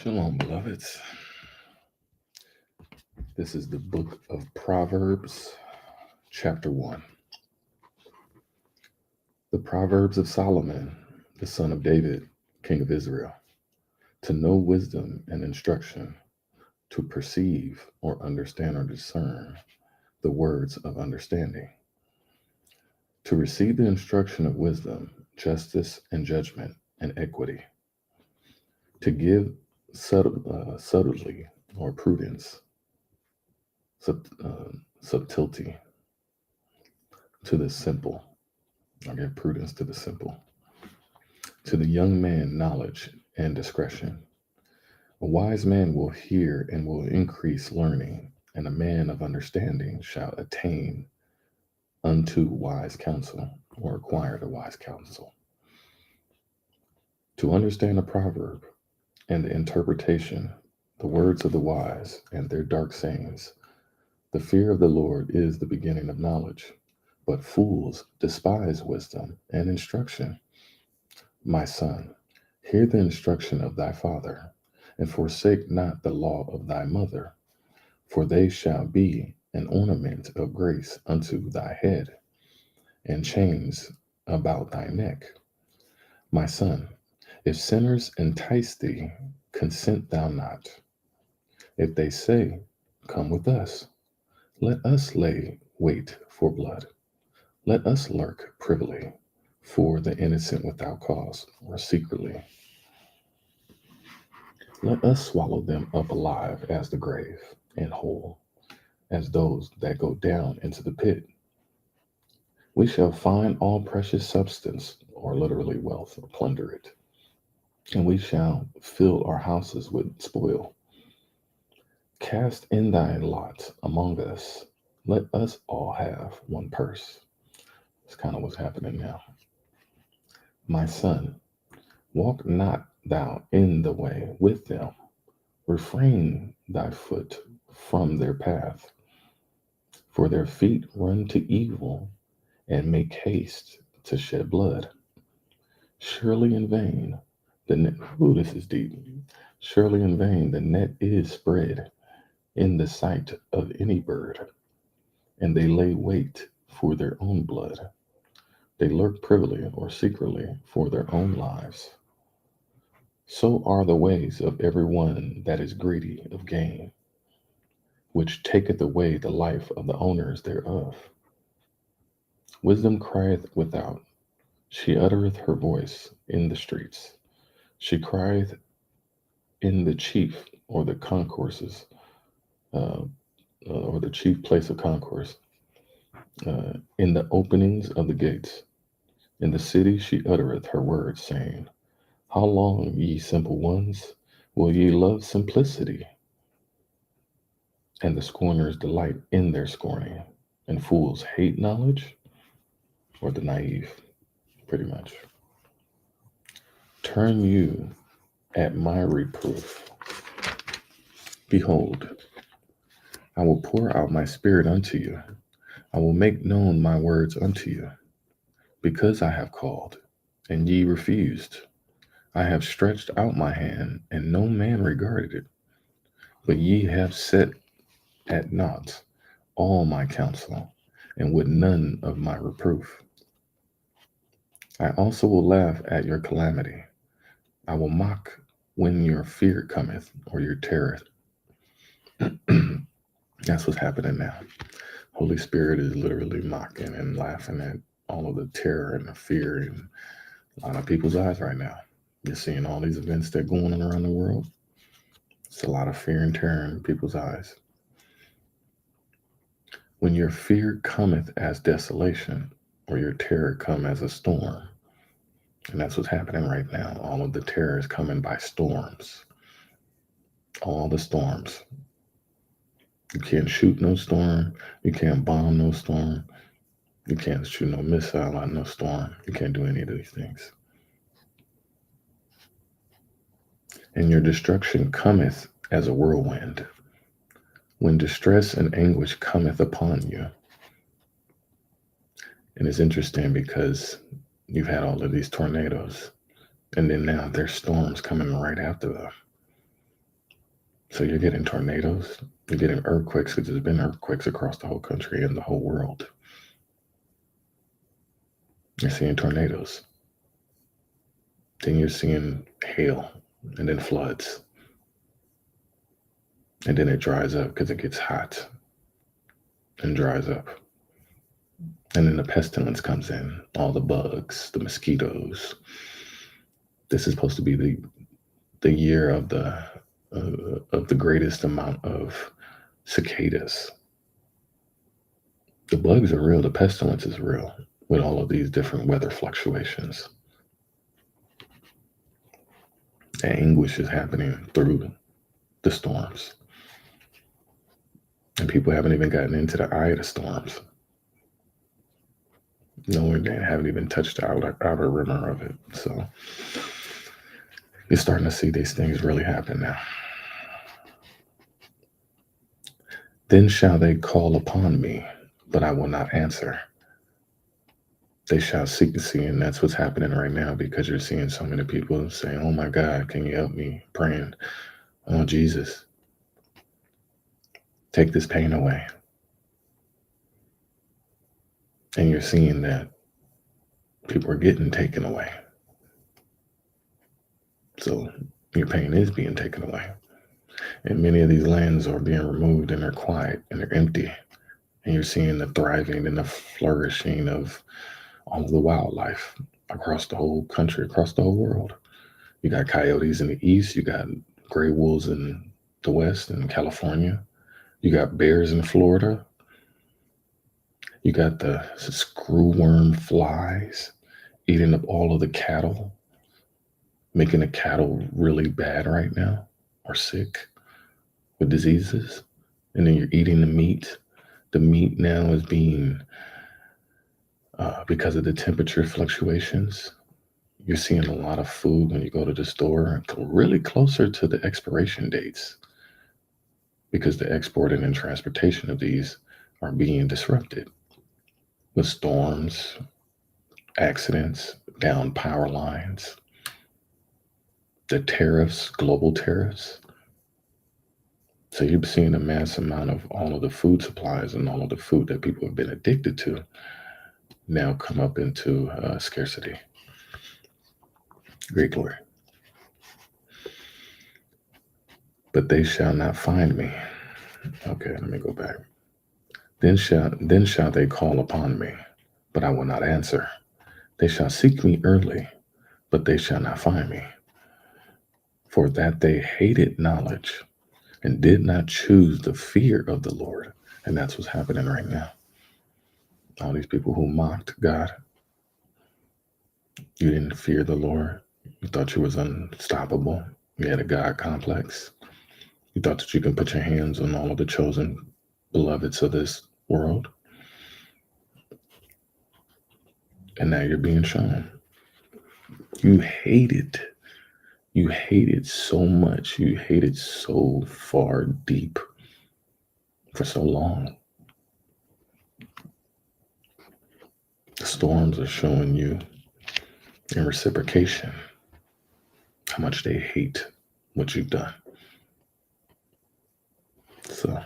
Shalom, beloveds. This is the book of Proverbs, chapter 1. The Proverbs of Solomon, the son of David, king of Israel, to know wisdom and instruction, to perceive or understand or discern the words of understanding, to receive the instruction of wisdom, justice and judgment and equity, to give subtlety or prudence, subtlety to the simple. I give prudence to the simple. To the young man, knowledge and discretion. A wise man will hear and will increase learning, and a man of understanding shall attain unto wise counsel, or acquire the wise counsel. To understand a proverb and the interpretation, the words of the wise and their dark sayings. The fear of the Lord is the beginning of knowledge, but fools despise wisdom and instruction. My son, hear the instruction of thy father, and forsake not the law of thy mother, for they shall be an ornament of grace unto thy head, and chains about thy neck. My son, if sinners entice thee, consent thou not. If they say, come with us, let us lay wait for blood. Let us lurk privily for the innocent without cause, or secretly. Let us swallow them up alive as the grave, and whole as those that go down into the pit. We shall find all precious substance, or literally wealth, or plunder it, and we shall fill our houses with spoil. Cast in thy lot among us. Let us all have one purse. That's kind of what's happening now. My son, walk not thou in the way with them. Refrain thy foot from their path, for their feet run to evil and make haste to shed blood. Surely in vain the net, ooh, this is deep. Surely in vain the net is spread in the sight of any bird, and they lay wait for their own blood. They lurk privily or secretly for their own lives. So are the ways of every one that is greedy of gain, which taketh away the life of the owners thereof. Wisdom crieth without, she uttereth her voice in the streets. She crieth in the chief or the concourses, uh, or the chief place of concourse, in the openings of the gates. In the city she uttereth her words, saying, how long, ye simple ones, will ye love simplicity? And the scorners delight in their scorning, and fools hate knowledge, or the naive, pretty much. Turn you at my reproof. Behold, I will pour out my spirit unto you. I will make known my words unto you. Because I have called, and ye refused. I have stretched out my hand, and no man regarded it. But ye have set at naught all my counsel, and would none of my reproof. I also will laugh at your calamity. I will mock when your fear cometh, or your terror. That's what's happening now. Holy Spirit is literally mocking and laughing at all of the terror and the fear in a lot of people's eyes right now. You're seeing all these events that are going on around the world. It's a lot of fear and terror in people's eyes. When your fear cometh as desolation, or your terror come as a storm, and that's what's happening right now. All of the terror is coming by storms. All the storms. You can't shoot no storm. You can't bomb no storm. You can't shoot no missile on no storm. You can't do any of these things. And your destruction cometh as a whirlwind. When distress and anguish cometh upon you. And it's interesting because you've had all of these tornadoes, and then now there's storms coming right after them. So you're getting tornadoes, you're getting earthquakes, because there's been earthquakes across the whole country and the whole world. You're seeing tornadoes. Then you're seeing hail and then floods. And then it dries up because it gets hot and dries up. And then the pestilence comes in, all the bugs, the mosquitoes. This is supposed to be the year of the greatest amount of cicadas. The bugs are real, the pestilence is real with all of these different weather fluctuations. The anguish is happening through the storms. And people haven't even gotten into the eye of the storms. Nowhere they haven't even touched the outer rimmer of it. So you're starting to see these things really happen now. Then shall they call upon me, but I will not answer. They shall seek to see, and that's what's happening right now, because you're seeing so many people saying, "Oh my God, can you help me?" Praying, "Oh Jesus, take this pain away." And you're seeing that people are getting taken away. So your pain is being taken away. And many of these lands are being removed, and they're quiet and they're empty. And you're seeing the thriving and the flourishing of all of the wildlife across the whole country, across the whole world. You got coyotes in the east, you got gray wolves in the west in California, you got bears in Florida, you got the screwworm flies eating up all of the cattle, making the cattle really bad right now or sick with diseases. And then you're eating the meat. The meat now is being, because of the temperature fluctuations, you're seeing a lot of food when you go to the store really closer to the expiration dates, because the exporting and transportation of these are being disrupted with storms, accidents, down power lines, the tariffs, global tariffs. So you're seeing a mass amount of all of the food supplies and all of the food that people have been addicted to now come up into scarcity. Great glory. But they shall not find me. Okay, let me go back. Then shall they call upon me, but I will not answer. They shall seek me early, but they shall not find me. For that they hated knowledge and did not choose the fear of the Lord. And that's what's happening right now. All these people who mocked God, you didn't fear the Lord. You thought you was unstoppable. You had a God complex. You thought that you can put your hands on all of the chosen beloveds of this world. And now you're being shown. You hate it. You hate it so much. You hate it so far deep for so long. The storms are showing you in reciprocation how much they hate what you've done. So,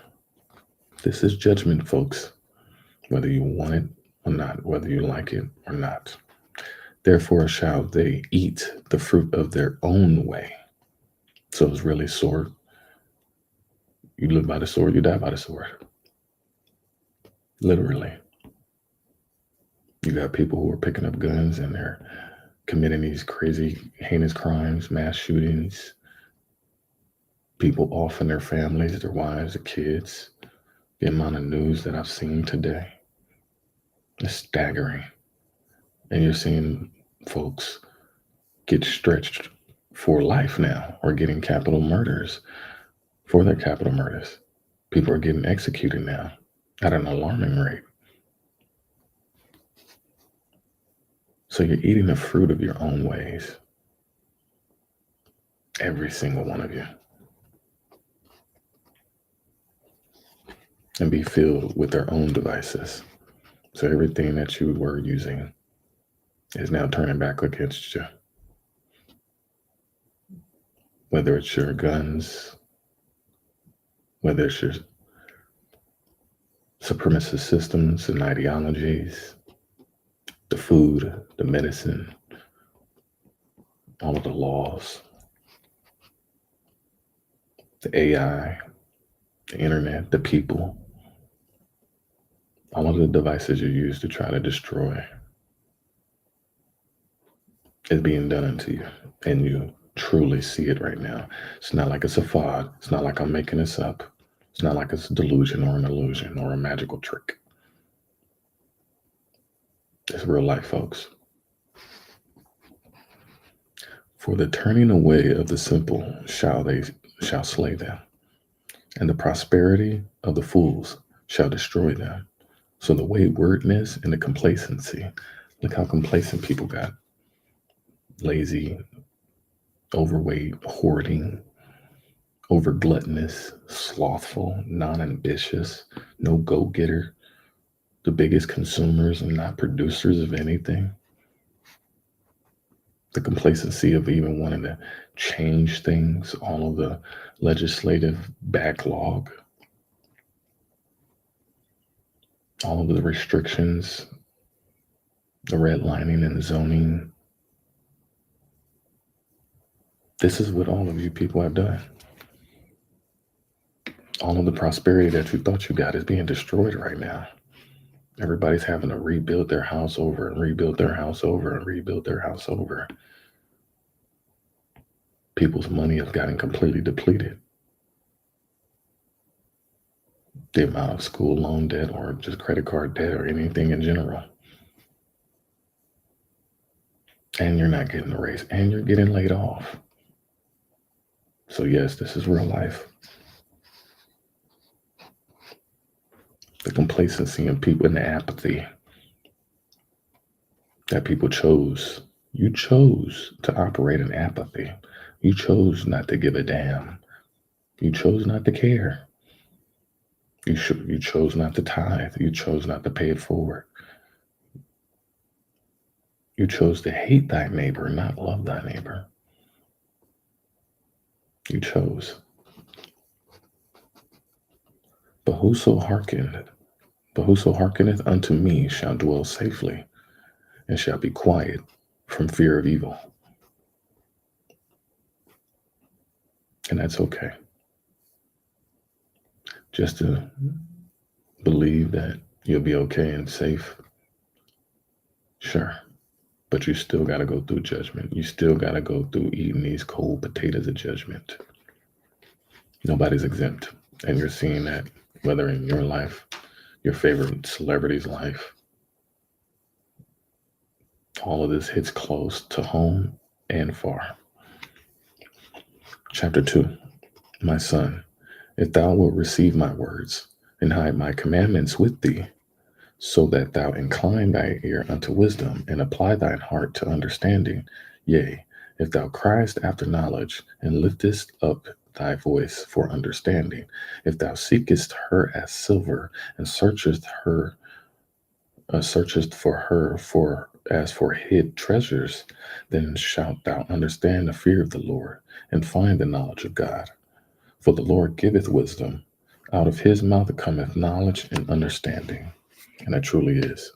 this is judgment, folks, whether you want it or not, whether you like it or not. Therefore, shall they eat the fruit of their own way. So, it's really sword. You live by the sword, you die by the sword. Literally. You got people who are picking up guns and they're committing these crazy, heinous crimes, mass shootings, people off in their families, their wives, their kids. The amount of news that I've seen today is staggering. And you're seeing folks get stretched for life now or getting capital murders for their capital murders. People are getting executed now at an alarming rate. So you're eating the fruit of your own ways. Every single one of you. And be filled with their own devices. So everything that you were using is now turning back against you. Whether it's your guns, whether it's your supremacist systems and ideologies, the food, the medicine, all of the laws, the AI, the internet, the people, all of the devices you use to try to destroy is being done unto you. And you truly see it right now. It's not like it's a fraud. It's not like I'm making this up. It's not like it's a delusion or an illusion or a magical trick. It's real life, folks. For the turning away of the simple shall slay them, and the prosperity of the fools shall destroy them. So the waywardness and the complacency, look how complacent people got. Lazy, overweight, hoarding, over gluttonous, slothful, non ambitious, no go getter, the biggest consumers and not producers of anything. The complacency of even wanting to change things, all of the legislative backlog, all of the restrictions, the redlining and the zoning. This is what all of you people have done. All of the prosperity that you thought you got is being destroyed right now. Everybody's having to rebuild their house over and rebuild their house over and rebuild their house over. People's money has gotten completely depleted. The amount of school loan debt or just credit card debt or anything in general. And you're not getting a raise and you're getting laid off. So yes, this is real life. The complacency in people and the apathy that people chose. You chose to operate in apathy. You chose not to give a damn. You chose not to care. You chose not to tithe. You chose not to pay it forward. You chose to hate thy neighbor, not love thy neighbor. You chose. But whoso hearkeneth unto me shall dwell safely, and shall be quiet from fear of evil. And that's okay. Just to believe that you'll be okay and safe, sure. But you still got to go through judgment. You still got to go through eating these cold potatoes of judgment. Nobody's exempt. And you're seeing that whether in your life, your favorite celebrity's life, all of this hits close to home and far. Chapter 2. My son, if thou wilt receive my words and hide my commandments with thee, so that thou incline thy ear unto wisdom and apply thine heart to understanding, yea, if thou criest after knowledge and liftest up thy voice for understanding, if thou seekest her as silver and searchest for her as for hid treasures, then shalt thou understand the fear of the Lord and find the knowledge of God. For the Lord giveth wisdom; out of his mouth cometh knowledge and understanding. And it truly is.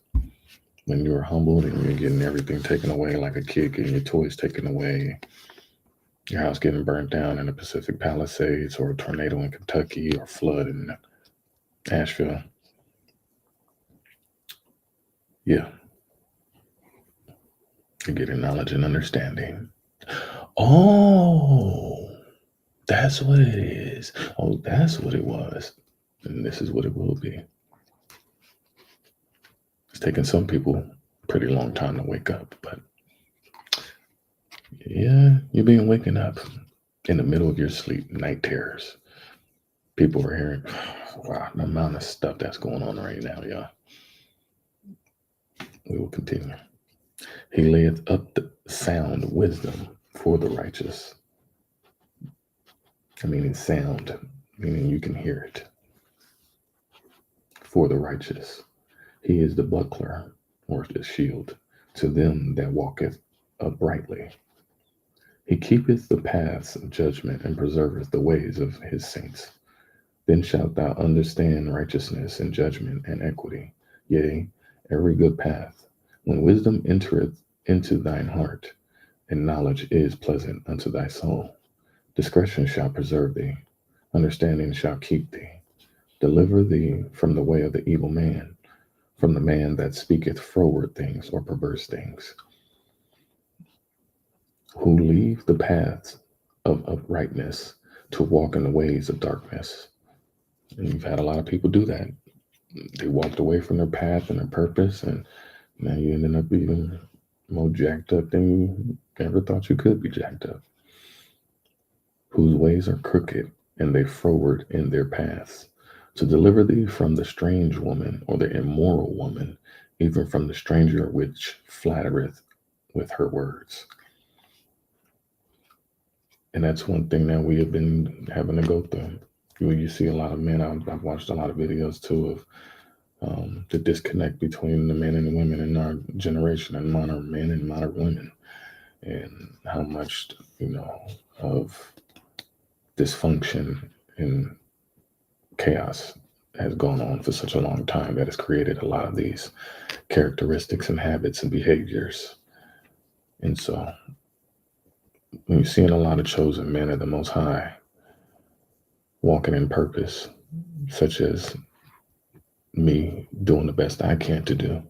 When you're humbled and you're getting everything taken away, like a kid getting your toys taken away, your house getting burnt down in the Pacific Palisades, or a tornado in Kentucky, or flood in Asheville. Yeah. You're getting knowledge and understanding. Oh, that's what it is. Oh, that's what it was. And this is what it will be. It's taken some people a pretty long time to wake up, but yeah, you're being waken up in the middle of your sleep, night terrors. People are hearing, wow, the amount of stuff that's going on right now, y'all. We will continue. He layeth up the sound wisdom for the righteous. Meaning sound, meaning you can hear it. For the righteous. He is the buckler, or the shield, to them that walketh uprightly. He keepeth the paths of judgment and preserveth the ways of his saints. Then shalt thou understand righteousness and judgment and equity, yea, every good path. When wisdom entereth into thine heart, and knowledge is pleasant unto thy soul, discretion shall preserve thee, understanding shall keep thee. Deliver thee from the way of the evil man, from the man that speaketh froward things or perverse things, who leave the paths of uprightness to walk in the ways of darkness. And you've had a lot of people do that. They walked away from their path and their purpose, and now you ended up being more jacked up than you ever thought you could be jacked up. Whose ways are crooked, and they froward in their paths. To deliver thee from the strange woman or the immoral woman, even from the stranger which flattereth with her words. And that's one thing that we have been having to go through. You see a lot of men. I've watched a lot of videos too of the disconnect between the men and the women in our generation, and modern men and modern women, and how much of dysfunction and chaos has gone on for such a long time that has created a lot of these characteristics and habits and behaviors. And so when you're seeing a lot of chosen men of the Most High walking in purpose, such as me doing the best I can to do,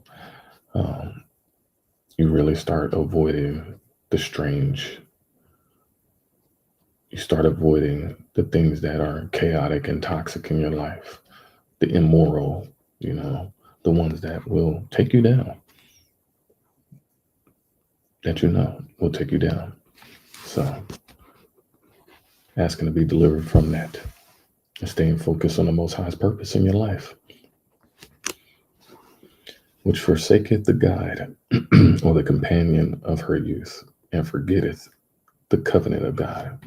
um, you really start avoiding the strange. You start avoiding the things that are chaotic and toxic in your life, the immoral, you know, the ones that will take you down, that will take you down. So, asking to be delivered from that and staying focused on the Most High's purpose in your life, which forsaketh the guide or the companion of her youth, and forgetteth the covenant of God.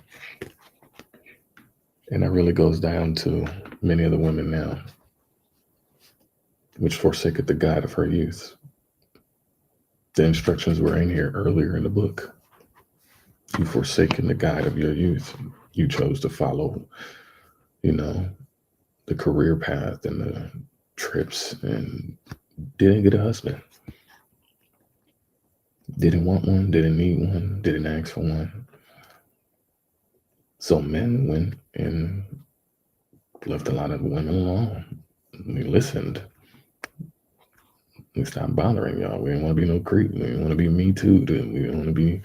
And that really goes down to many of the women now, which forsaketh the guide of her youth. The instructions were in here earlier in the book. You forsaken the guide of your youth. You chose to follow, you know, the career path and the trips, and didn't get a husband. Didn't want one, didn't need one, didn't ask for one. So men went and left a lot of women alone. We listened. We stopped bothering y'all. We didn't want to be no creep. We didn't want to be me too. We didn't want to be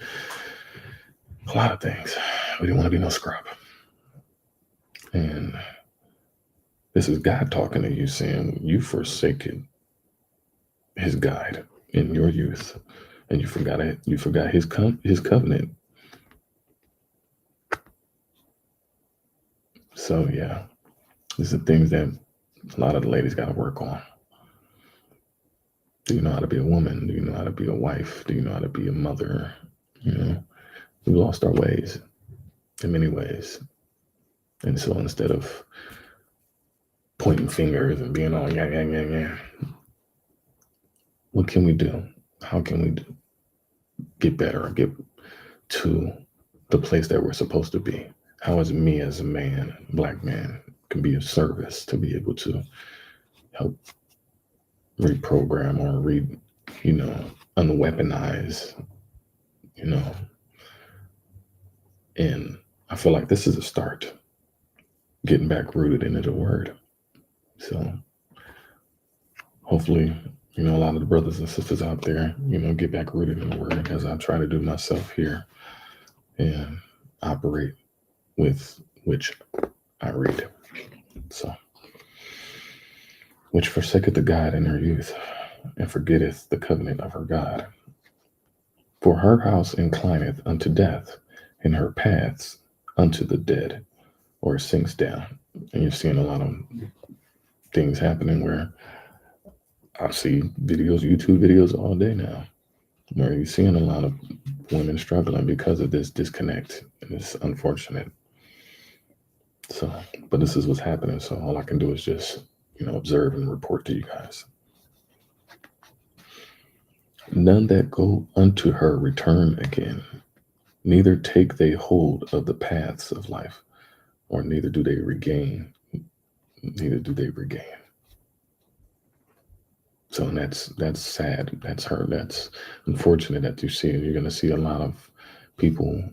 a lot of things. We didn't want to be no scrub. And this is God talking to you, saying you forsaken His guide in your youth, and you forgot it. You forgot His covenant. So yeah, these are things that a lot of the ladies got to work on. Do you know how to be a woman? Do you know how to be a wife? Do you know how to be a mother? We lost our ways in many ways. And so instead of pointing fingers and being all yeah, what can we do? How can we get better or get to the place that we're supposed to be? How is me as a man, black man, can be of service to be able to help reprogram or unweaponize, you know, and I feel like this is a start, getting back rooted into the word. So hopefully, a lot of the brothers and sisters out there, get back rooted in the word, as I try to do myself here and operate with which I read. So, which forsaketh the God in her youth, and forgetteth the covenant of her God. For her house inclineth unto death, and her paths unto the dead, or sinks down. And you're seeing a lot of things happening where I see YouTube videos all day now, where you're seeing a lot of women struggling because of this disconnect. And it's unfortunate. So, but this is what's happening. So all I can do is just, observe and report to you guys. None that go unto her return again, neither take they hold of the paths of life, or neither do they regain neither do they regain. So that's sad. That's hurt. That's unfortunate that you see it. You're going to see a lot of people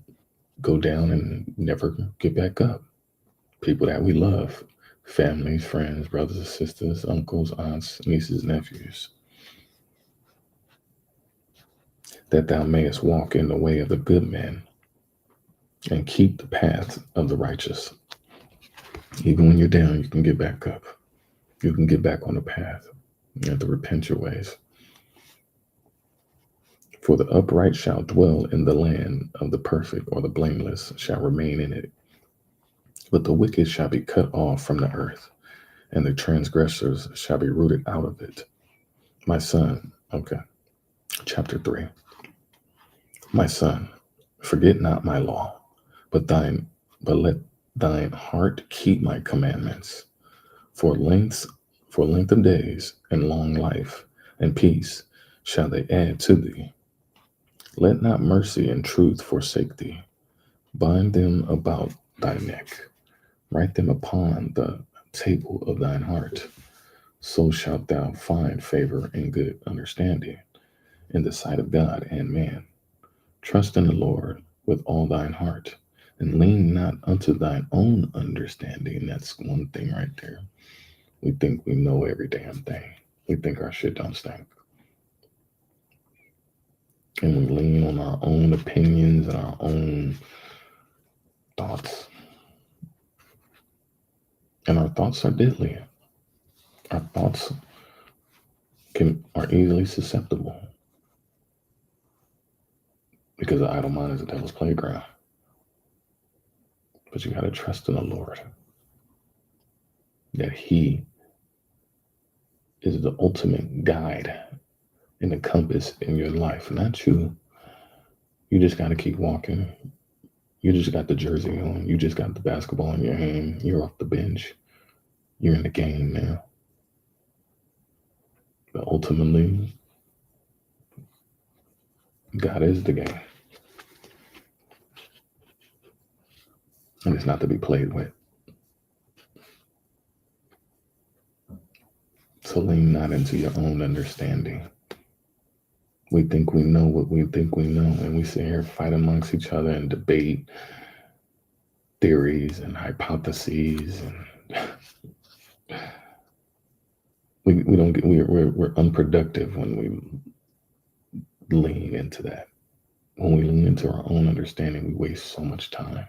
go down and never get back up. People that we love, families, friends, brothers and sisters, uncles, aunts, nieces, nephews, that thou mayest walk in the way of the good man and keep the path of the righteous. Even when you're down, you can get back up. You can get back on the path. You have to repent your ways. For the upright shall dwell in the land of the perfect, or the blameless shall remain in it. But the wicked shall be cut off from the earth, and the transgressors shall be rooted out of it. My son, okay, chapter 3. My son, forget not my law, but let thine heart keep my commandments. For length, for length of days and long life and peace shall they add to thee. Let not mercy and truth forsake thee. Bind them about thy neck. Write them upon the table of thine heart. So shalt thou find favor and good understanding in the sight of God and man. Trust in the Lord with all thine heart, and lean not unto thine own understanding. That's one thing right there. We think we know every damn thing. We think our shit don't stink. And we lean on our own opinions and our own thoughts. And our thoughts are deadly. Our thoughts are easily susceptible, because the idle mind is the devil's playground. But you got to trust in the Lord, that He is the ultimate guide and the compass in your life, not you. You just got to keep walking. You just got the jersey on. You just got the basketball in your hand. You're off the bench. You're in the game now. But ultimately, God is the game. And it's not to be played with. So lean not into your own understanding. We think we know what we think we know, and we sit here fight amongst each other and debate theories and hypotheses, and we don't get we're unproductive when we lean into that. When we lean into our own understanding, we waste so much time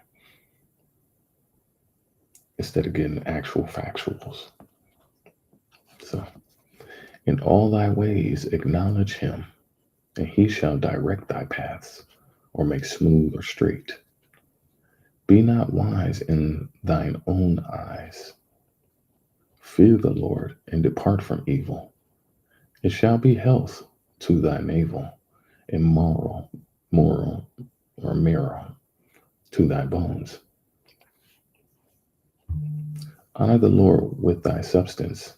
instead of getting actual factuals. So, in all thy ways acknowledge him, and he shall direct thy paths, or make smooth or straight. Be not wise in thine own eyes. Fear the Lord and depart from evil. It shall be health to thy navel, and moral or marrow to thy bones. Honor the Lord with thy substance,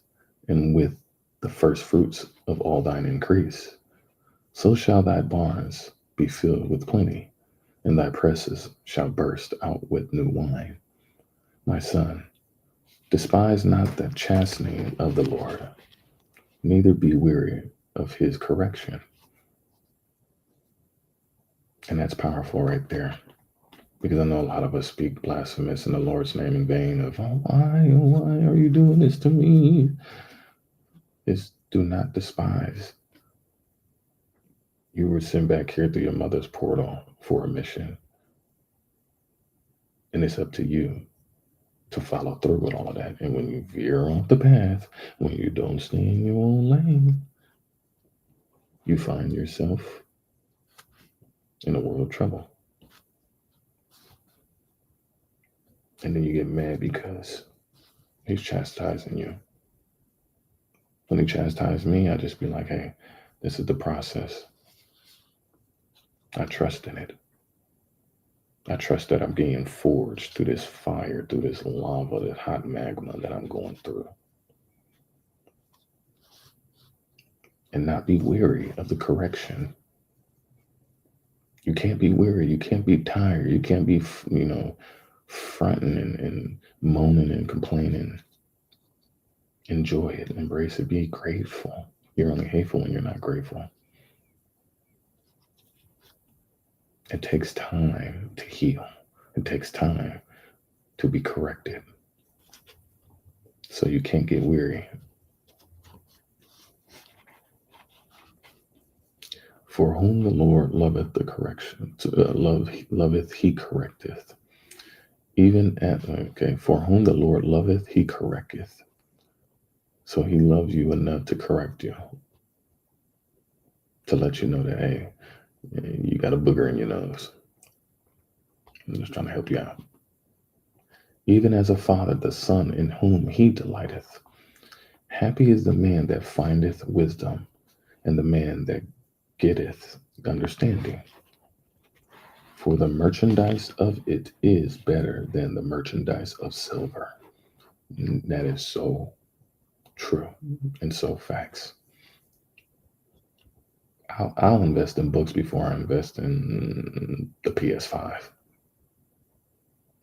and with the first fruits of all thine increase. So shall thy barns be filled with plenty, and thy presses shall burst out with new wine. My son, despise not the chastening of the Lord, neither be weary of his correction. And that's powerful right there. Because I know a lot of us speak blasphemous in the Lord's name in vain of, why are you doing this to me? Is do not despise. You were sent back here through your mother's portal for a mission. And it's up to you to follow through with all of that. And when you veer off the path, when you don't stay in your own lane, you find yourself in a world of trouble. And then you get mad because he's chastising you. When he chastised me, I just be like, hey, this is the process. I trust in it. I trust that I'm being forged through this fire, through this lava, this hot magma that I'm going through. And not be weary of the correction. You can't be weary. You can't be tired. You can't be, fronting and moaning and complaining. Enjoy it, embrace it, be grateful. You're only hateful when you're not grateful. It takes time to heal, it takes time to be corrected. So you can't get weary. For whom the Lord loveth the correction, loveth he correcteth. Even at, okay, for whom the Lord loveth, he correcteth. So he loves you enough to correct you, to let you know that, hey, you got a booger in your nose. I'm just trying to help you out. Even as a father, the son in whom he delighteth. Happy is the man that findeth wisdom, and the man that getteth understanding. For the merchandise of it is better than the merchandise of silver. And that is so true and so facts. I'll invest in books before I invest in the PS5.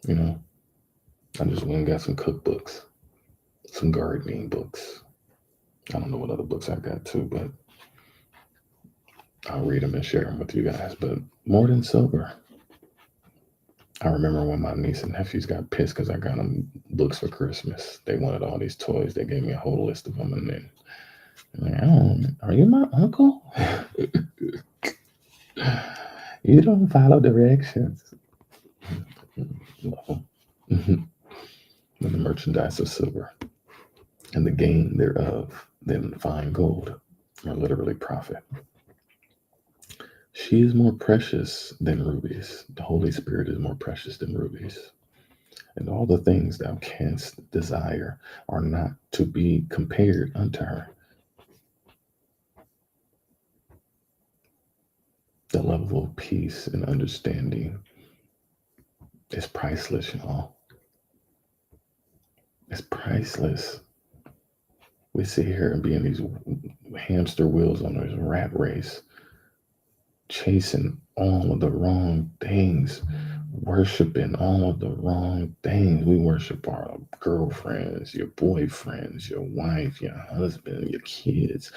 You know, I just went and got some cookbooks, some gardening books. I don't know what other books I got too, but I'll read them and share them with you guys. But more than silver. I remember when my niece and nephews got pissed because I got them books for Christmas. They wanted all these toys. They gave me a whole list of them, and then like, are you my uncle? You don't follow directions. No. And the merchandise of silver and the gain thereof than fine gold, or literally profit. She is more precious than rubies. The Holy Spirit is more precious than rubies. And all the things thou canst desire are not to be compared unto her. The level of peace and understanding is priceless, y'all. It's priceless. We sit here and be in these hamster wheels on this rat race, chasing all of the wrong things, worshiping all of the wrong things. We worship our girlfriends, your boyfriends, your wife, your husband, your kids,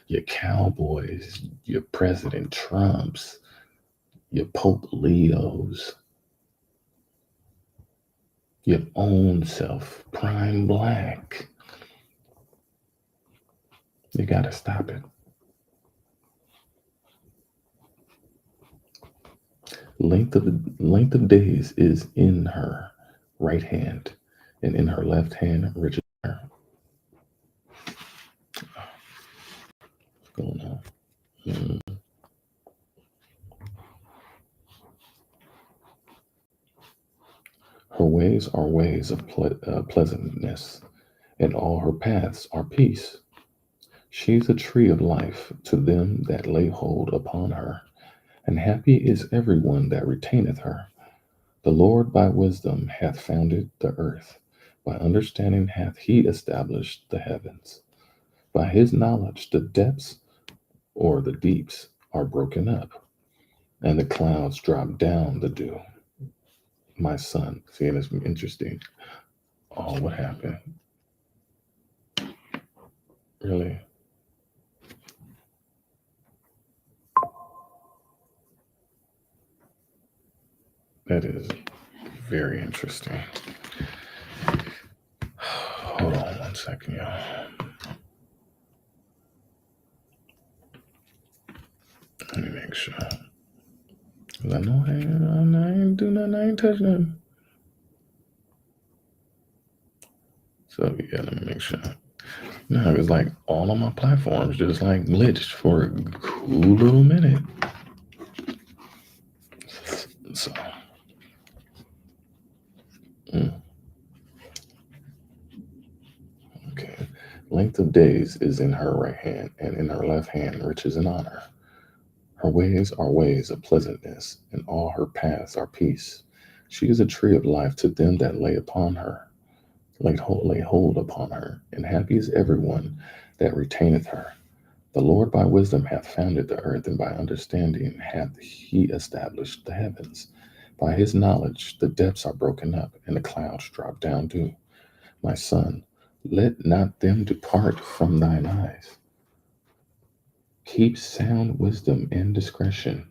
your cowboys, your President Trumps, your Pope Leos, your own self, prime black. You got to stop it. Length of days is in her right hand, and in her left hand riches. What's going on? Mm. Her ways are ways of pleasantness, and all her paths are peace. She is a tree of life to them that lay hold upon her, and happy is everyone that retaineth her. The Lord by wisdom hath founded the earth, by understanding hath he established the heavens. By his knowledge the depths or the deeps are broken up, and the clouds drop down the dew. My son, see, and it's interesting. Oh, what happened? Really? That is very interesting. Hold on 1 second, y'all. Let me make sure. 'Cause I know I ain't do nothing, I ain't touch nothing. So yeah, let me make sure. No, it's like all on my platforms just like glitched for a cool little minute. So, okay. Length of days is in her right hand, and in her left hand riches and honor. Her ways are ways of pleasantness, and all her paths are peace. She is a tree of life to them that lay hold upon her, and happy is everyone that retaineth her. The Lord by wisdom hath founded the earth, and by understanding hath he established the heavens. By his knowledge the depths are broken up, and the clouds drop down dew. My son, Let not them depart from thine eyes. Keep sound wisdom and discretion.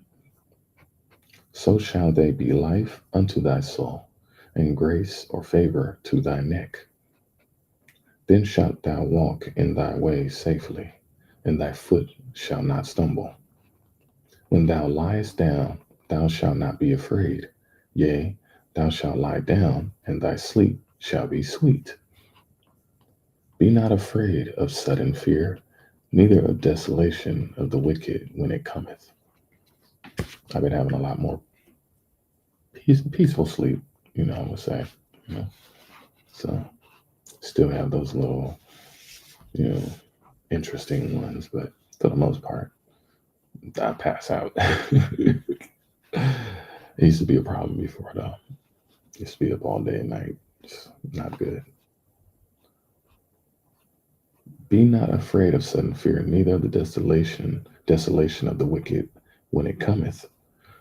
So shall they be life unto thy soul, and grace or favor to thy neck. Then shalt thou walk in thy way safely, and thy foot shall not stumble. When thou liest down, thou shalt not be afraid. Yea, thou shalt lie down, and thy sleep shall be sweet. Be not afraid of sudden fear, neither of desolation of the wicked when it cometh. I've been having a lot more peaceful sleep, I would say. You know, so still have those little, you know, interesting ones, but for the most part, I pass out. It used to be a problem before, though. Used to be up all day and night. It's not good. Be not afraid of sudden fear, neither of the desolation of the wicked when it cometh.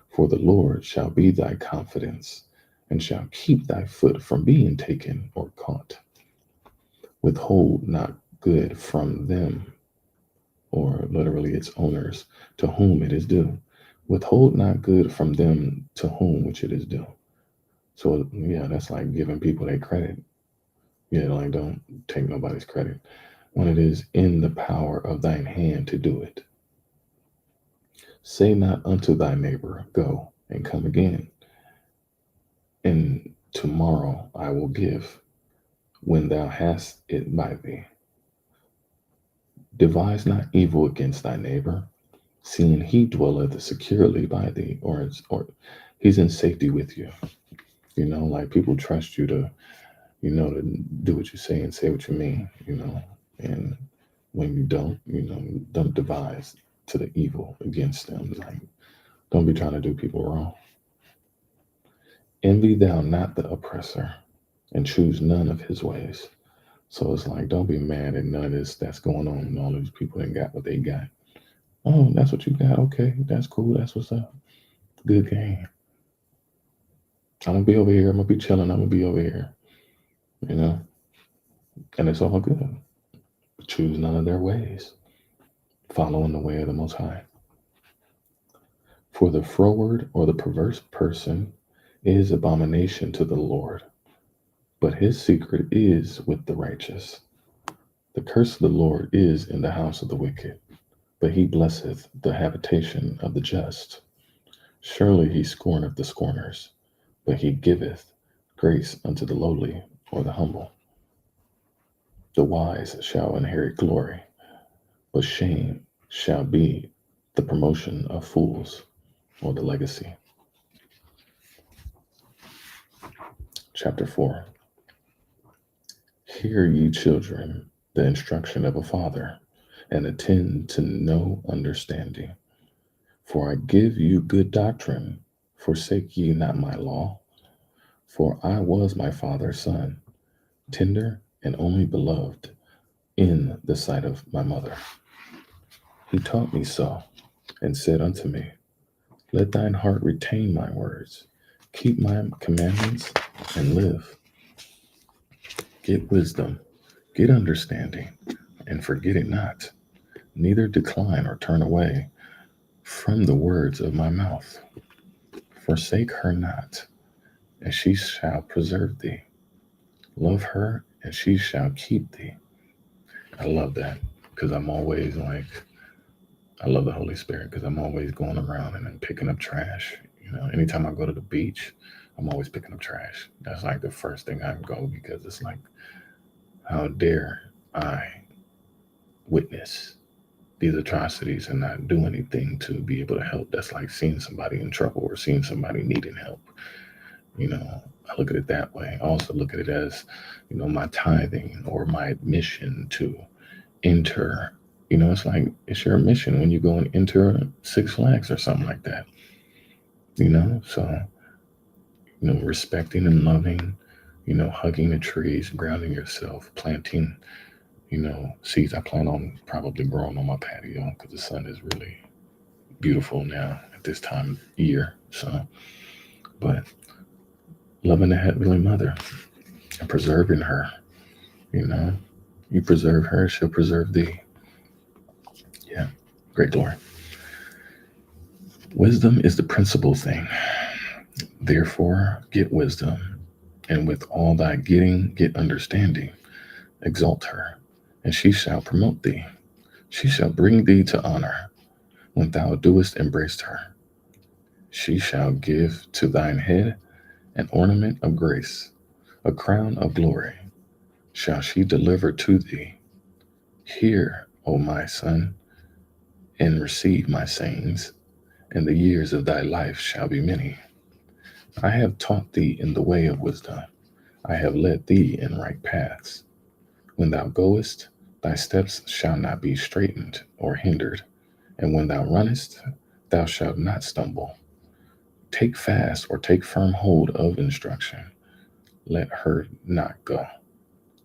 For the Lord shall be thy confidence, and shall keep thy foot from being taken or caught. Withhold not good from them, or literally its owners, to whom it is due. Withhold not good from them to whom which it is due. So yeah, that's like giving people their credit. Yeah, like don't take nobody's credit when it is in the power of thine hand to do it. Say not unto thy neighbor, Go and come again, and tomorrow I will give, when thou hast it by thee. Devise not evil against thy neighbor, seeing he dwelleth securely by thee, or he's in safety with you. Like people trust you to do what you say and say what you mean. And when you don't devise to the evil against them. Like, don't be trying to do people wrong. Envy thou not the oppressor, and choose none of his ways. So it's like, don't be mad at none of this that's going on. And all these people that got what they got. Oh, that's what you got. Okay, that's cool. That's what's up. Good game. I'm gonna be over here. I'm gonna be chilling. I'm gonna be over here. You know, and it's all good. Choose none of their ways, following the way of the Most High. For the froward or the perverse person is abomination to the Lord, but his secret is with the righteous. The curse of the Lord is in the house of the wicked, but he blesseth the habitation of the just. Surely he scorneth the scorners, but he giveth grace unto the lowly or the humble. The wise shall inherit glory, but shame shall be the promotion of fools, or the legacy. Chapter 4. Hear ye children the instruction of a father, and attend to no understanding. For I give you good doctrine, forsake ye not my law. For I was my father's son, tender and only beloved in the sight of my mother. He taught me so, and said unto me, Let thine heart retain my words, keep my commandments, and live. Get wisdom, get understanding, and forget it not, neither decline or turn away from the words of my mouth. Forsake her not, and she shall preserve thee. Love her, and she shall keep thee. I love that because I'm always like, I love the Holy Spirit because I'm always going around and then picking up trash. Anytime I go to the beach, I'm always picking up trash. That's like the first thing I go because it's like, how dare I witness these atrocities and not do anything to be able to help? That's like seeing somebody in trouble or seeing somebody needing help. I look at it that way. I also look at it as, my tithing or my admission to enter. It's like it's your mission when you go and enter Six Flags or something like that. So respecting and loving, hugging the trees, grounding yourself, planting, seeds. I plan on probably growing on my patio because the sun is really beautiful now at this time of year. So, but loving the Heavenly Mother and preserving her, you know, You preserve her, she'll preserve thee. Yeah, great glory. Wisdom is the principal thing. Therefore, get wisdom, and with all thy getting, get understanding. Exalt her, and she shall promote thee. She shall bring thee to honor when thou doest embrace her. She shall give to thine head an ornament of grace, a crown of glory shall she deliver to thee. Hear, O my son, and receive my sayings, and the years of thy life shall be many. I have taught thee in the way of wisdom. I have led thee in right paths. When thou goest, thy steps shall not be straitened or hindered, and when thou runnest, thou shalt not stumble. Take fast or take firm hold of instruction. Let her not go.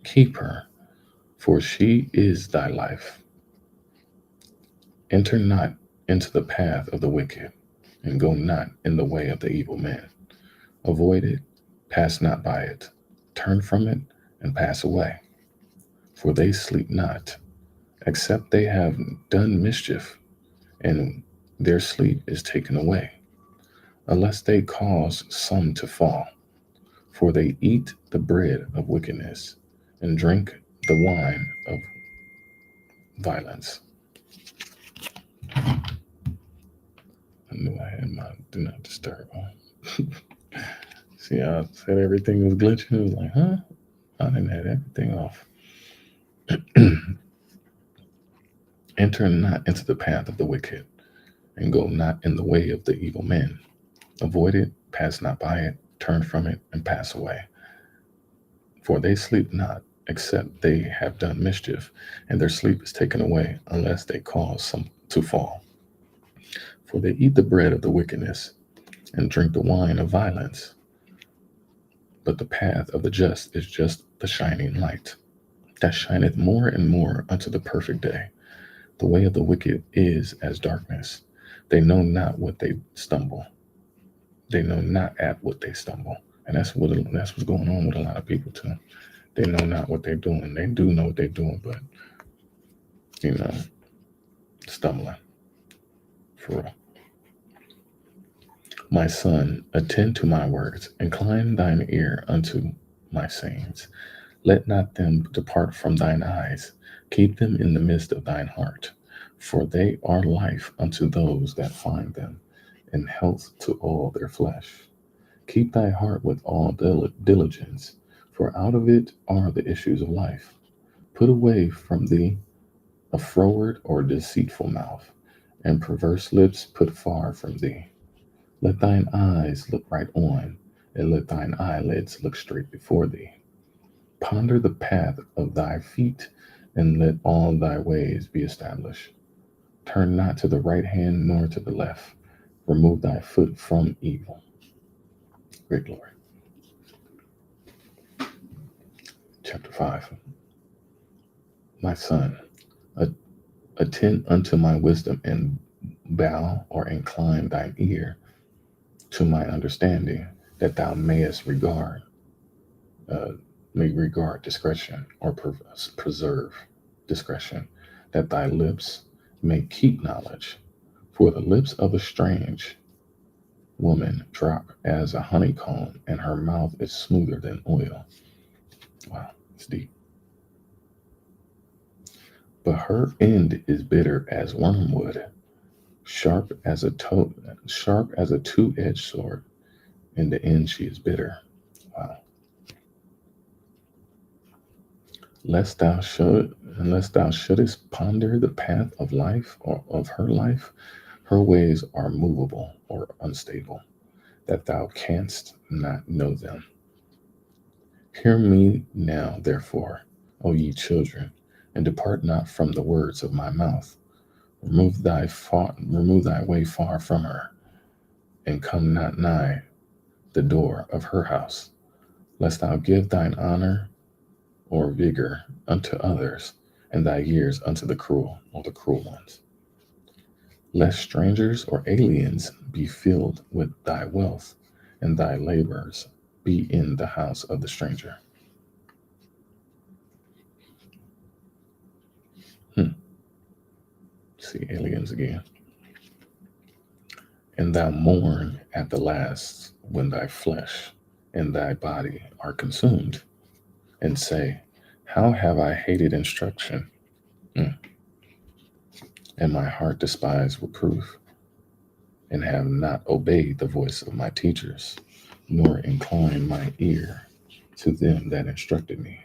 Keep her, for she is thy life. Enter not into the path of the wicked, and go not in the way of the evil man. Avoid it, pass not by it. Turn from it, and pass away. For they sleep not, except they have done mischief, and their sleep is taken away, unless they cause some to fall. For they eat the bread of wickedness, and drink the wine of violence. I knew I had my do not disturb on. See, I said everything was glitching. It was like, huh? I didn't have everything off. Enter not into the path of the wicked, and go not in the way of the evil men. Avoid it, pass not by it, turn from it, and pass away. For they sleep not, except they have done mischief, and their sleep is taken away, unless they cause some to fall. For they eat the bread of the wickedness, and drink the wine of violence. But the path of the just is just the shining light, that shineth more and more unto the perfect day. The way of the wicked is as darkness. They know not what they stumble. They know not at what they stumble. And that's what's going on with a lot of people too. They know not what they're doing. They do know what they're doing, but you know, stumbling for real. My son, attend to my words, incline thine ear unto my sayings. Let not them depart from thine eyes. Keep them in the midst of thine heart, for they are life unto those that find them, and health to all their flesh. Keep thy heart with all diligence, for out of it are the issues of life. Put away from thee a froward or deceitful mouth, and perverse lips put far from thee. Let thine eyes look right on, and let thine eyelids look straight before thee. Ponder the path of thy feet, and let all thy ways be established. Turn not to the right hand nor to the left. Remove thy foot from evil. Great glory. Chapter 5. My son, attend unto my wisdom, and bow or incline thine ear to my understanding, that thou mayest uh, regard discretion, or preserve discretion, that thy lips may keep knowledge. For the lips of a strange woman drop as a honeycomb, and her mouth is smoother than oil. Wow, it's deep. But her end is bitter as wormwood, sharp as sharp as a two-edged sword. In the end, she is bitter. Wow. Lest thou should, unless thou shouldest ponder the path of life, or of her ways are movable or unstable, that thou canst not know them. Hear me now, therefore, O ye children, and depart not from the words of my mouth. Remove thy way far from her, and come not nigh the door of her house, lest thou give thine honor or vigor unto others, and thy years unto the cruel, or the cruel ones. Lest strangers or aliens be filled with thy wealth, and thy labors be in the house of the stranger. see aliens again. And thou mourn at the last when thy flesh and thy body are consumed, and say, how have I hated instruction, mm, and my heart despised reproof, and have not obeyed the voice of my teachers, nor inclined my ear to them that instructed me.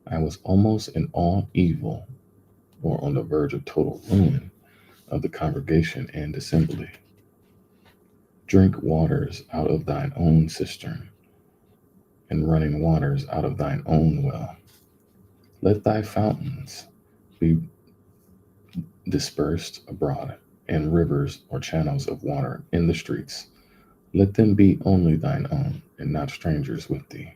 I was almost in all evil, or on the verge of total ruin of the congregation and assembly. Drink waters out of thine own cistern, and running waters out of thine own well. Let thy fountains be dispersed abroad, and rivers or channels of water in the streets. Let them be only thine own, and not strangers with thee.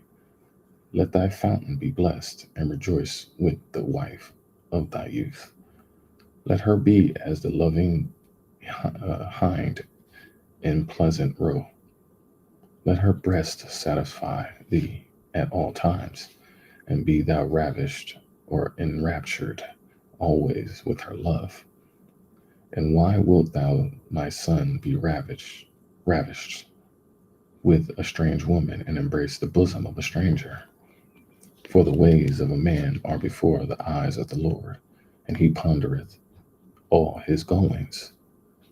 Let thy fountain be blessed, and rejoice with the wife of thy youth. Let her be as the loving hind in pleasant roe. Let her breast satisfy thee at all times, and be thou ravished or enraptured always with her love. And why wilt thou, my son, be ravished with a strange woman, and embrace the bosom of a stranger? For the ways of a man are before the eyes of the Lord, and he pondereth all his goings.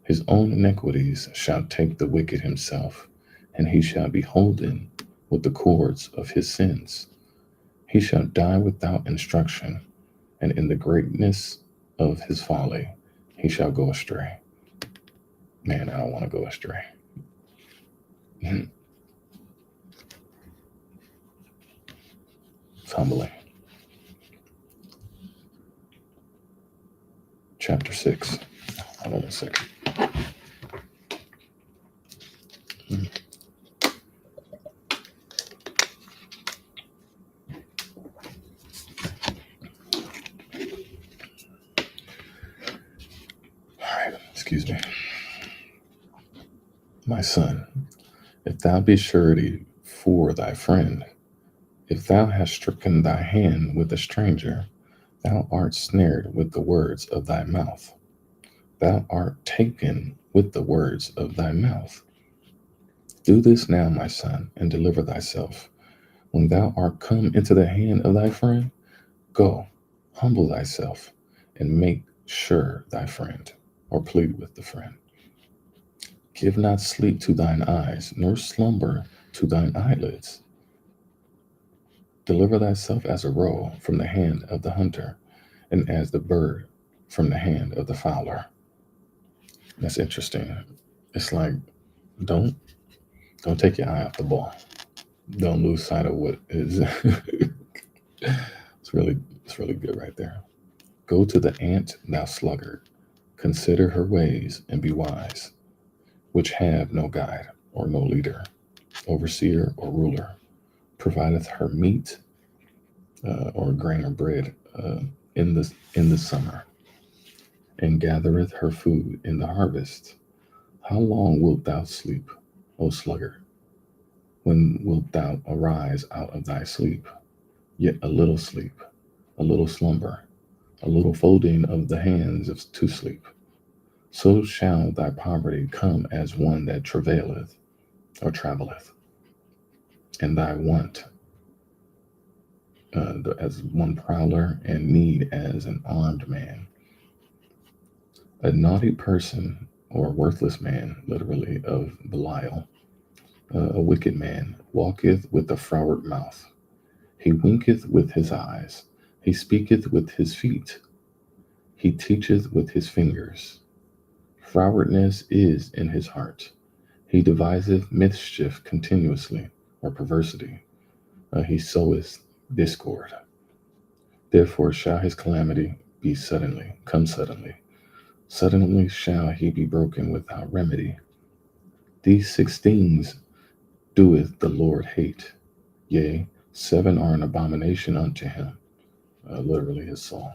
His own iniquities shall take the wicked himself, and he shall be holden with the cords of his sins. He shall die without instruction, and in the greatness of his folly he shall go astray. Man, I don't want to go astray. It's humbling. Chapter 6. Hold on a second. All right, excuse me. My son, if thou be surety for thy friend, if thou hast stricken thy hand with a stranger, thou art snared with the words of thy mouth. Thou art taken with the words of thy mouth. Do this now, my son, and deliver thyself. When thou art come into the hand of thy friend, go, humble thyself, and make sure thy friend, or plead with the friend. Give not sleep to thine eyes, nor slumber to thine eyelids. Deliver thyself as a roe from the hand of the hunter, and as the bird from the hand of the fowler. That's interesting. It's like don't don't take your eye off the ball. Don't lose sight of what is. it's really it's really good right there. Go to the ant, thou sluggard. Consider her ways and be wise, which have no guide or no leader, overseer or ruler, provideth her meat or grain or bread in the summer, and gathereth her food in the harvest. How long wilt thou sleep, O sluggard? When wilt thou arise out of thy sleep? Yet a little sleep, a little slumber, a little folding of the hands to sleep. So shall thy poverty come as one that travaileth or travelleth, and thy want as one prowler, and need as an armed man. A naughty person or worthless man, literally of Belial, a wicked man, walketh with a froward mouth. He winketh with his eyes. He speaketh with his feet. He teacheth with his fingers. Frowardness is in his heart. He deviseth mischief continuously, or perversity. He soweth discord. Therefore shall his calamity come suddenly. Suddenly shall he be broken without remedy. These 6 things doeth the Lord hate. Yea, 7 are an abomination unto him. Literally his soul.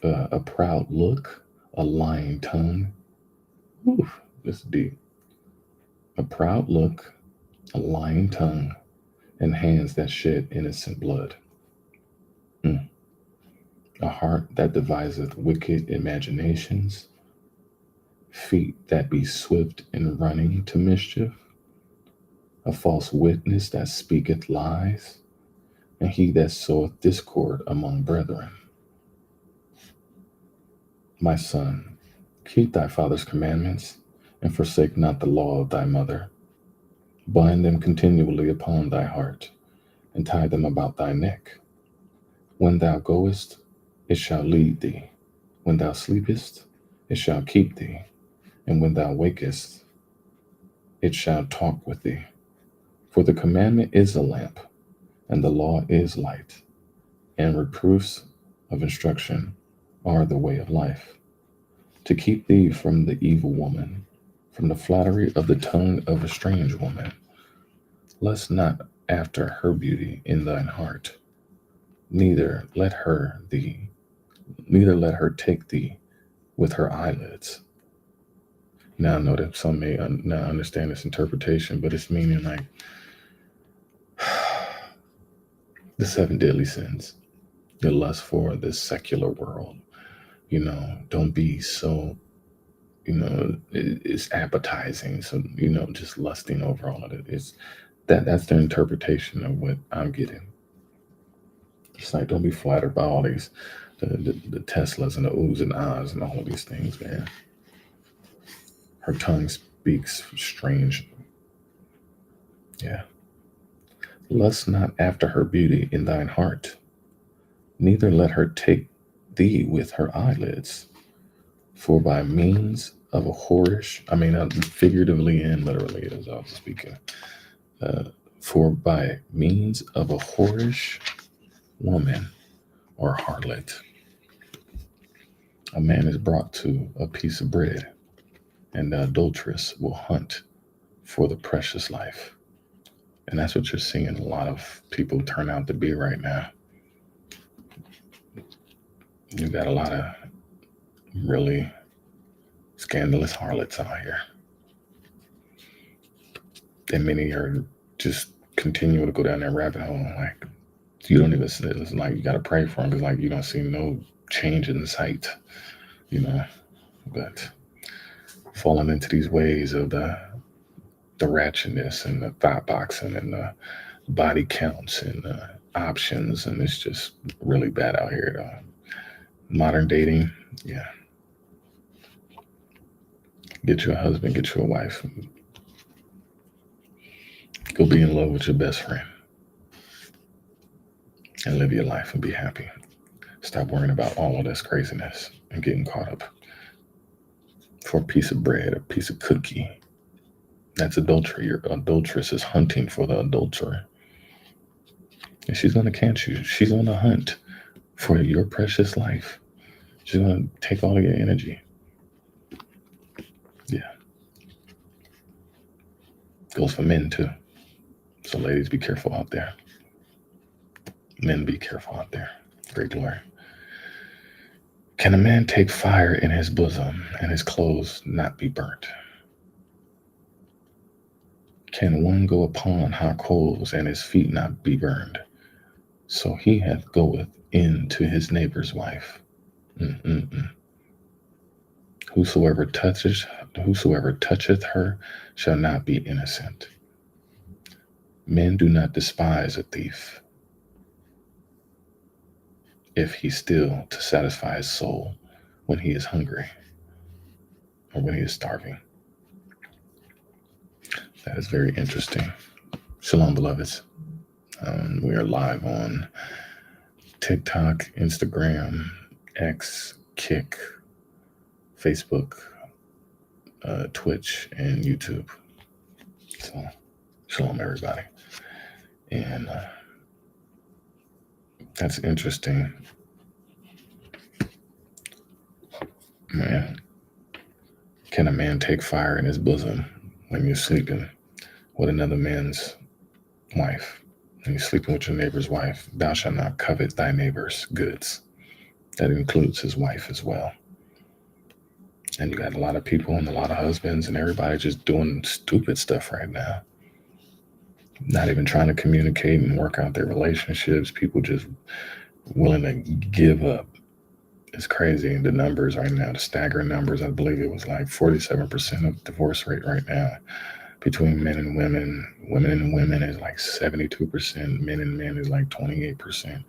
A proud look, a lying tongue. Oof, this is deep. A proud look, a lying tongue, and hands that shed innocent blood. Mm. A heart that deviseth wicked imaginations, feet that be swift in running to mischief, a false witness that speaketh lies, and he that soweth discord among brethren. My son, keep thy father's commandments, and forsake not the law of thy mother. Bind them continually upon thy heart, and tie them about thy neck. When thou goest, it shall lead thee. When thou sleepest, it shall keep thee. And when thou wakest, it shall talk with thee. For the commandment is a lamp, and the law is light, and reproofs of instruction are the way of life, to keep thee from the evil woman, from the flattery of the tongue of a strange woman. Lust not after her beauty in thine heart, neither let her thee, neither let her take thee with her eyelids. Now I know that some may not understand this interpretation, but it's meaning like the seven deadly sins, your lust for this secular world. Don't be so, it's appetizing. So, just lusting over all of it. That's the interpretation of what I'm getting. It's like, don't be flattered by all these, the Teslas and the oohs and ahs and all these things, man. Her tongue speaks strange. Yeah. Lust not after her beauty in thine heart, neither let her take thee with her eyelids. For by means of a whorish, figuratively and literally, as I was speaking, for by means of a whorish woman or harlot, a man is brought to a piece of bread, and the adulteress will hunt for the precious life. And that's what you're seeing a lot of people turn out to be right now. You got a lot of really scandalous harlots out here. And many are just continuing to go down that rabbit hole. Like, you don't even see it. It's like you got to pray for them because, like, you don't see no change in sight, But falling into these ways of the ratchetness and the thought boxing and the body counts and the options, and it's just really bad out here. Modern dating, yeah. Get you a husband, get you a wife. Go be in love with your best friend and live your life and be happy. Stop worrying about all of this craziness and getting caught up for a piece of bread, a piece of cookie. That's adultery. Your adulteress is hunting for the adulterer. And she's going to catch you. She's on the hunt for your precious life. She's going to take all of your energy. Yeah. Goes for men too. So ladies, be careful out there. Men, be careful out there. Great glory. Can a man take fire in his bosom and his clothes not be burnt? Can one go upon hot coals and his feet not be burned? So he hath goeth in to his neighbor's wife. Mm-mm-mm. Whosoever toucheth her shall not be innocent. Men do not despise a thief if he steal to satisfy his soul when he is hungry or when he is starving. That is very interesting. Shalom, beloveds. We are live on TikTok, Instagram, X, Kick, Facebook, Twitch, and YouTube. So, shalom, everybody. And that's interesting. Man, can a man take fire in his bosom when you're sleeping with another man's wife? When you're sleeping with your neighbor's wife, thou shalt not covet thy neighbor's goods. That includes his wife as well. And you got a lot of people and a lot of husbands and everybody just doing stupid stuff right now. Not even trying to communicate and work out their relationships. People just willing to give up It's crazy. The numbers right now, the staggering numbers. I believe it was like 47% of divorce rate right now between men and women. Women and women is like 72%. Men and men is like 28%.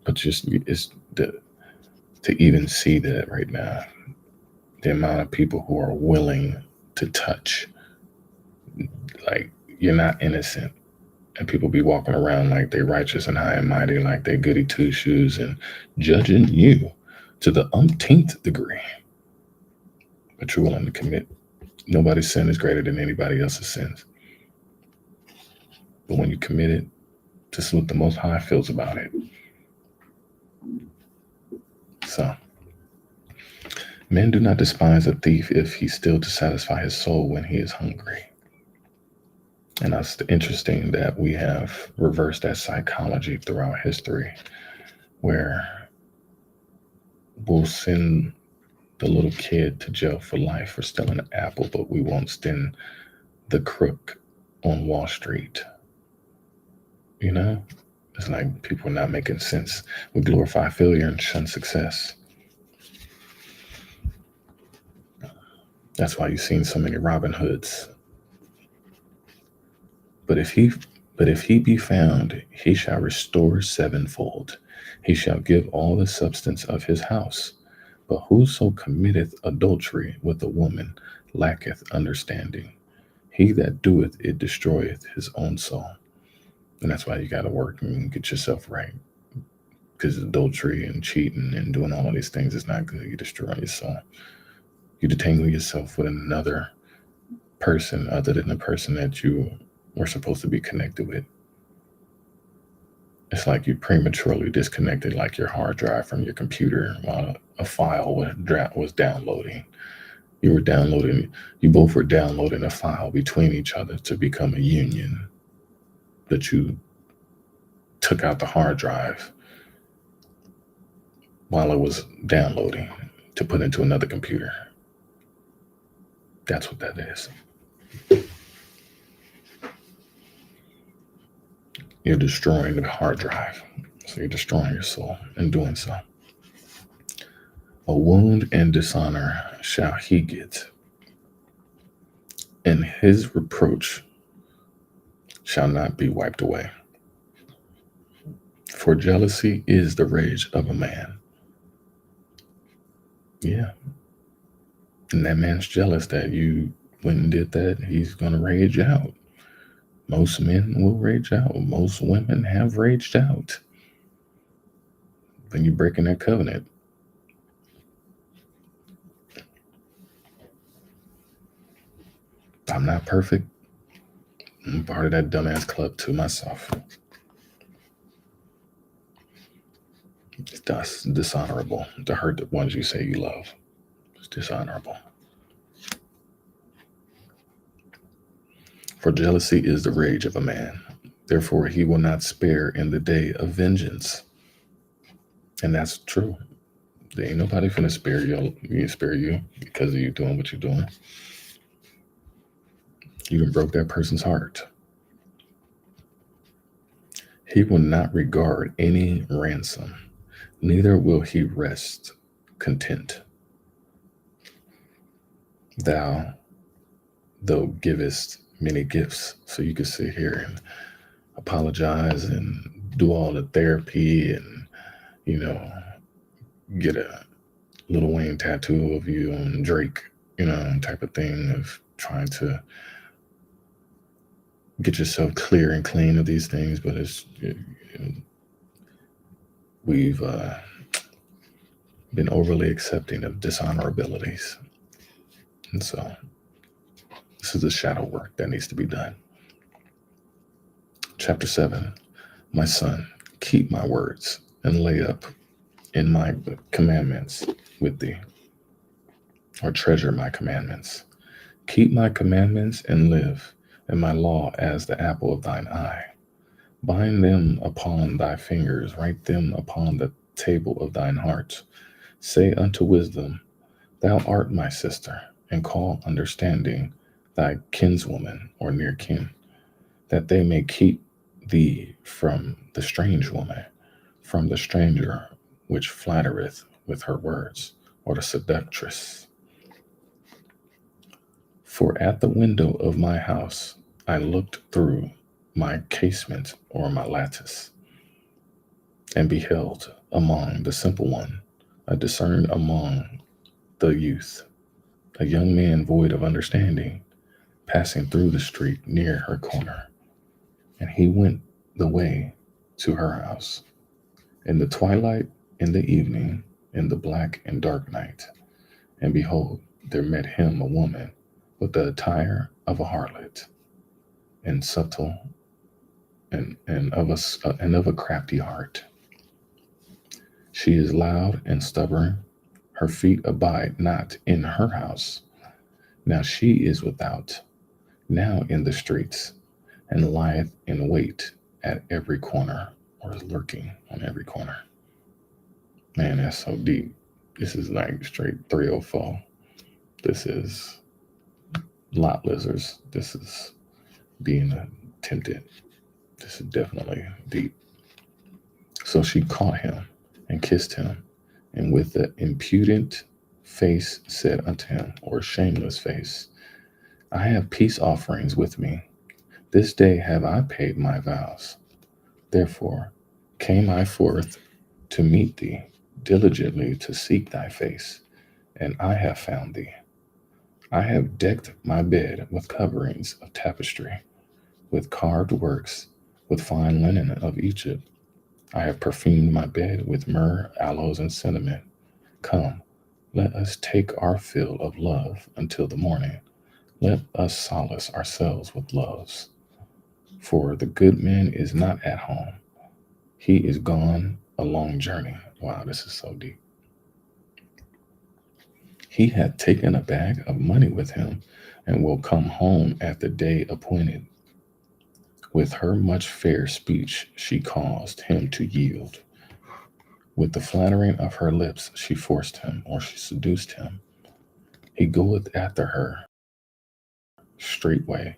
But just it's the to even see that right now, the amount of people who are willing to touch, like you're not innocent, and people be walking around like they righteous and high and mighty, like they goody two shoes, and judging you to the umpteenth degree, but you're willing to commit. Nobody's sin is greater than anybody else's sins. But when you commit it, this is what the Most High feels about it. So, men do not despise a thief if he still to satisfy his soul when he is hungry. And that's interesting that we have reversed that psychology throughout history, where we'll send the little kid to jail for life for stealing an apple, but we won't send the crook on Wall Street. You know? It's like people are not making sense. We glorify failure and shun success. That's why you've seen so many Robin Hoods. But if he but if he be found, he shall restore sevenfold. He shall give all the substance of his house. But whoso committeth adultery with a woman lacketh understanding. He that doeth it destroyeth his own soul. And that's why you got to work and get yourself right. Because adultery and cheating and doing all of these things is not good. You destroy your soul. You detangle yourself with another person other than the person that you were supposed to be connected with. It's like you prematurely disconnected like your hard drive from your computer while a file was downloading. You both were downloading a file between each other to become a union. But you took out the hard drive while it was downloading to put into another computer. That's what that is. You're destroying the hard drive. So you're destroying your soul in doing so. A wound and dishonor shall he get, and his reproach shall not be wiped away. For jealousy is the rage of a man. Yeah. And that man's jealous that you went and did that. He's going to rage out. Most men will rage out. Most women have raged out. When you're breaking that covenant. I'm not perfect. I'm part of that dumbass club too myself. It's dishonorable to hurt the ones you say you love. It's dishonorable. For jealousy is the rage of a man. Therefore, he will not spare in the day of vengeance. And that's true. There ain't nobody finna spare you because of you doing what you're doing. You done broke that person's heart. He will not regard any ransom, neither will he rest content. Thou givest many gifts, so you can sit here and apologize and do all the therapy and, you know, get a Lil Wayne tattoo of you on Drake, type of thing of trying to get yourself clear and clean of these things. But we've been overly accepting of dishonorabilities. And so this is the shadow work that needs to be done. Chapter 7. My son, keep my words and lay up in my commandments with thee, or treasure my commandments. Keep my commandments and live, and my law as the apple of thine eye. Bind them upon thy fingers, write them upon the table of thine heart. Say unto wisdom, thou art my sister, and call understanding thy kinswoman or near kin, that they may keep thee from the strange woman, from the stranger which flattereth with her words, or the seductress. For at the window of my house I looked through my casement or my lattice, and beheld among the simple one, I discerned among the youth, a young man void of understanding, passing through the street near her corner. And he went the way to her house. In the twilight, in the evening, in the black and dark night. And behold, there met him a woman with the attire of a harlot, and subtle and of a crafty heart. She is loud and stubborn. Her feet abide not in her house. Now she is without, now in the streets, and lieth in wait at every corner, or is lurking on every corner. Man, that's so deep. This is like straight 304. This is lot lizards. This is being tempted. This is definitely deep. So she caught him and kissed him, and with the impudent face said unto him, or shameless face, I have peace offerings with me. This day have I paid my vows. Therefore came I forth to meet thee, diligently to seek thy face, and I have found thee. I have decked my bed with coverings of tapestry, with carved works, with fine linen of Egypt. I have perfumed my bed with myrrh, aloes, and cinnamon. Come, let us take our fill of love until the morning. Let us solace ourselves with loves. For the good man is not at home. He is gone a long journey. Wow, this is so deep. He hath taken a bag of money with him, and will come home at the day appointed. With her much fair speech she caused him to yield. With the flattering of her lips she forced him, or she seduced him. He goeth after her straightway,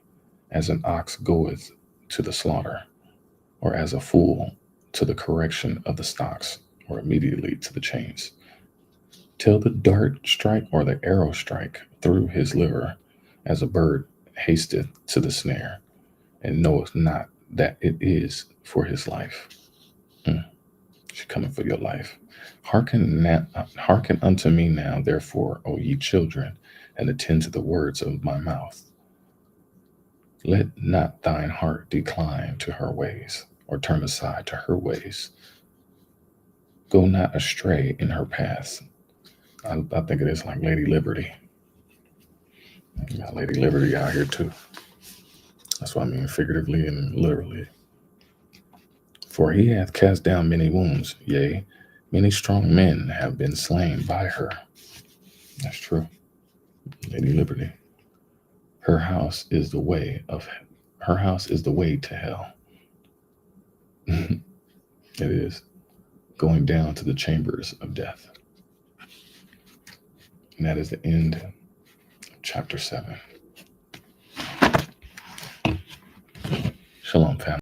as an ox goeth to the slaughter, or as a fool to the correction of the stocks, or immediately to the chains. Till the dart strike or the arrow strike through his liver, as a bird hasteth to the snare, and knoweth not that it is for his life. She's coming for your life. Hearken unto me now, therefore, O ye children, and attend to the words of my mouth. Let not thine heart decline to her ways, or turn aside to her ways. Go not astray in her paths. I think it is like Lady Liberty. You got Lady Liberty out here too. That's what I mean, figuratively and literally. For he hath cast down many wounds, yea, many strong men have been slain by her. That's true. Lady Liberty. Her house is the way to hell. It is going down to the chambers of death. And that is the end of chapter 7. Shalom, family.